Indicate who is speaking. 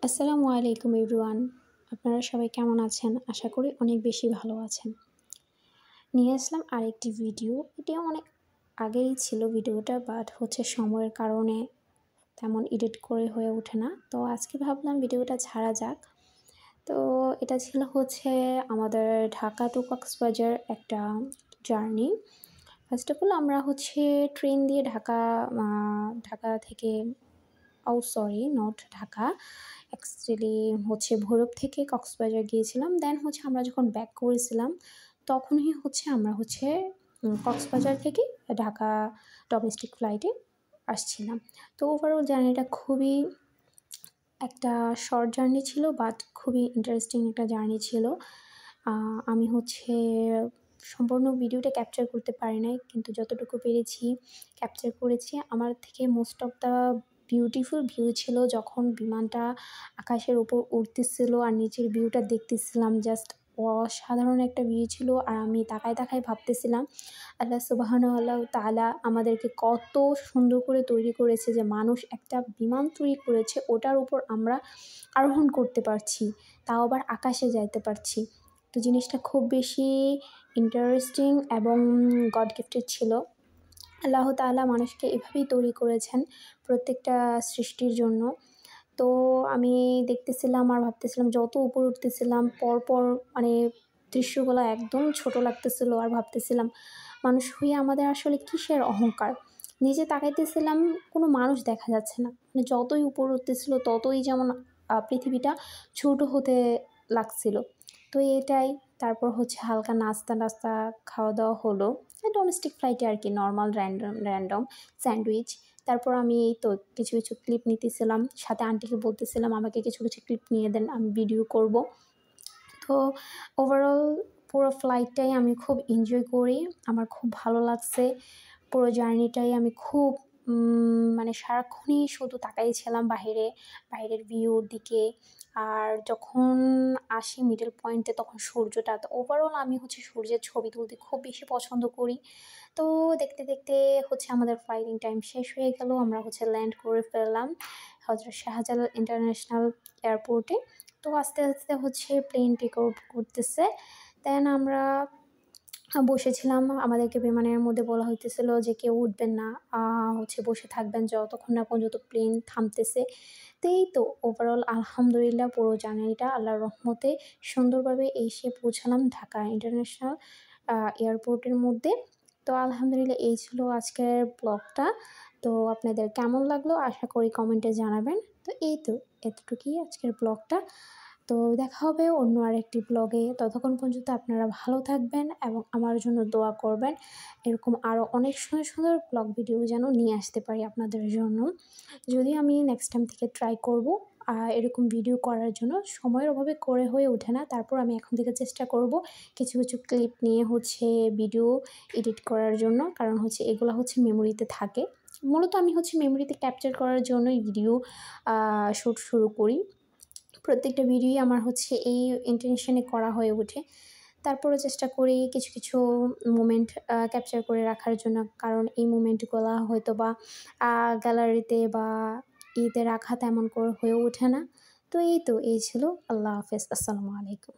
Speaker 1: আসসালামু আলাইকুম এভরিওয়ান। আপনারা সবাই কেমন আছেন? আশা করি অনেক বেশি ভালো আছেন। নিয়ে আসলাম আরেকটি ভিডিও। এটিও অনেক আগেই ছিল ভিডিওটা, বাট সময়ের কারণে তেমন এডিট করে হয়ে ওঠে না। তো আজকে ভাবলাম ভিডিওটা ছাড়া যাক। তো এটা ছিল আমাদের ঢাকা টু কক্সবাজার একটা জার্নি। ফার্স্ট অফ অল আমরা ট্রেন দিয়ে ঢাকা থেকে sorry not Dhaka. Actually Bhairab থেকে কক্সবাজার গিয়েছিলাম। দেন আমরা যখন ব্যাক করেছিলাম, তখনই আমরা কক্সবাজার থেকে ঢাকা ডোমেস্টিক ফ্লাইটে আসছিলাম। তো ওভারঅল জার্নিটা খুবই একটা শর্ট জার্নি ছিল, বাট খুবই ইন্টারেস্টিং একটা জার্নি ছিল। আমি সম্পূর্ণ ভিডিওটা ক্যাপচার করতে পারি নাই, কিন্তু যতটুকু পেরেছি ক্যাপচার করেছি। আমার থেকে most of the beautiful view ছিল যখন বিমানটা আকাশের উপর উড়তেছিল আর নিচের ভিউটা দেখতেছিলাম। জাস্ট অসাধারণ একটা ভিউ ছিল। আর আমি তাকায় তাকায় ভাবতেছিলাম আল্লাহ সুবহানাহু তাআলা আমাদেরকে কত সুন্দর করে তৈরি করেছে, যে মানুষ একটা বিমান তৈরি করেছে, ওটার উপর আমরা আরোহণ করতে পারছি, তাও আবার আকাশে যাইতে পারছি। তো জিনিসটা খুব বেশি ইন্টারেস্টিং এবং গড গিফটেড ছিল। আল্লাহ তাআলা মানুষকে এভাবেই তৈরি করেছেন প্রত্যেকটা সৃষ্টির জন্য। তো আমি দেখতেছিলাম আর ভাবতেছিলাম, যত উপরে উঠতেছিলাম পরপর মানে দৃশ্যগুলো একদম ছোট লাগতেছিল। আর ভাবতেছিলাম মানুষ হয়ে আমাদের আসলে কিসের অহংকার। নিজে তাকাইতেছিলাম, কোনো মানুষ দেখা যাচ্ছে না। মানে যতই উপরে উঠতেছিল ততই যেমন পৃথিবীটা ছোট হতে লাগছিল। তো এটাই। তারপর হালকা নাস্তা খাওয়া দাওয়া হলো ডোমেস্টিক ফ্লাইটে আর কি, নর্মাল র্যান্ডম স্যান্ডউইচ। তারপর আমি এই তো কিছু কিছু ক্লিপ নিতেছিলাম, সাথে আন্টিকে বলতেছিলাম আমাকে কিছু কিছু ক্লিপ নিয়ে দেন, আমি ভিডিও করব। তো ওভারঅল পুরো ফ্লাইটটাই আমি খুব এনজয় করি। আমার খুব ভালো লাগছে। পুরো জার্নিটাই আমি খুব মানে সারাক্ষণই শুধু তাকাইছিলাম বাইরের ভিউর দিকে। আর যখন আসি মিডল পয়েন্টে তখন সূর্যটা, তো ওভারঅল আমি সূর্যের ছবি তুলতে খুব বেশি পছন্দ করি। তো দেখতে দেখতে আমাদের ফ্লাইটিং টাইম শেষ হয়ে গেল। আমরা ল্যান্ড করে ফেললাম হজরত শাহজালাল ইন্টারন্যাশনাল এয়ারপোর্টে। তো আস্তে আস্তে প্লেন টেক অফ করতেছে। দেন আমরা বসেছিলাম। আমাদেরকে বিমানের মধ্যে বলা হইতেছিল যে কেউ উঠবেন না, বসে থাকবেন যতক্ষণ না পর্যন্ত প্লেন থামতেছে। তো এই তো ওভারঅল আলহামদুলিল্লাহ পুরো জার্নিটা আল্লাহর রহমতে সুন্দরভাবে এসে পৌঁছালাম ঢাকা ইন্টারন্যাশনাল এয়ারপোর্টের মধ্যে। তো আলহামদুলিল্লাহ এই ছিল আজকের ব্লগটা। তো আপনাদের কেমন লাগলো আশা করি কমেন্টে জানাবেন। তো এই তো এতটুকুই আজকের ব্লগটা। তো দেখা হবে অন্য আরেকটি ব্লগে। ততক্ষণ পর্যন্ত আপনারা ভালো থাকবেন এবং আমার জন্য দোয়া করবেন। এরকম আরও অনেক সুন্দর সুন্দর ব্লগ ভিডিও যেন নিয়ে আসতে পারি আপনাদের জন্য। যদি আমি নেক্সট টাইম থেকে ট্রাই করব এরকম ভিডিও করার জন্য। সময়ের অভাবে করে হয়ে ওঠে না। তারপর আমি এখন থেকে চেষ্টা করব কিছু কিছু ক্লিপ নিয়ে ভিডিও এডিট করার জন্য। কারণ এগুলো মেমোরিতে থাকে। মূলত আমি মেমোরিতে ক্যাপচার করার জন্যই ভিডিও শ্যুট শুরু করি। প্রত্যেকটা ভিডিওই আমার এই ইন্টেনশনে করা হয়ে ওঠে। তারপরেও চেষ্টা করি কিছু কিছু মোমেন্ট ক্যাপচার করে রাখার জন্য। কারণ এই মোমেন্টগুলা হয়তোবা গ্যালারিতে বা ইতে রাখা তেমন করে হয়ে ওঠে না। তো এই ছিল। আল্লাহ হাফেজ। আসসালামু আলাইকুম।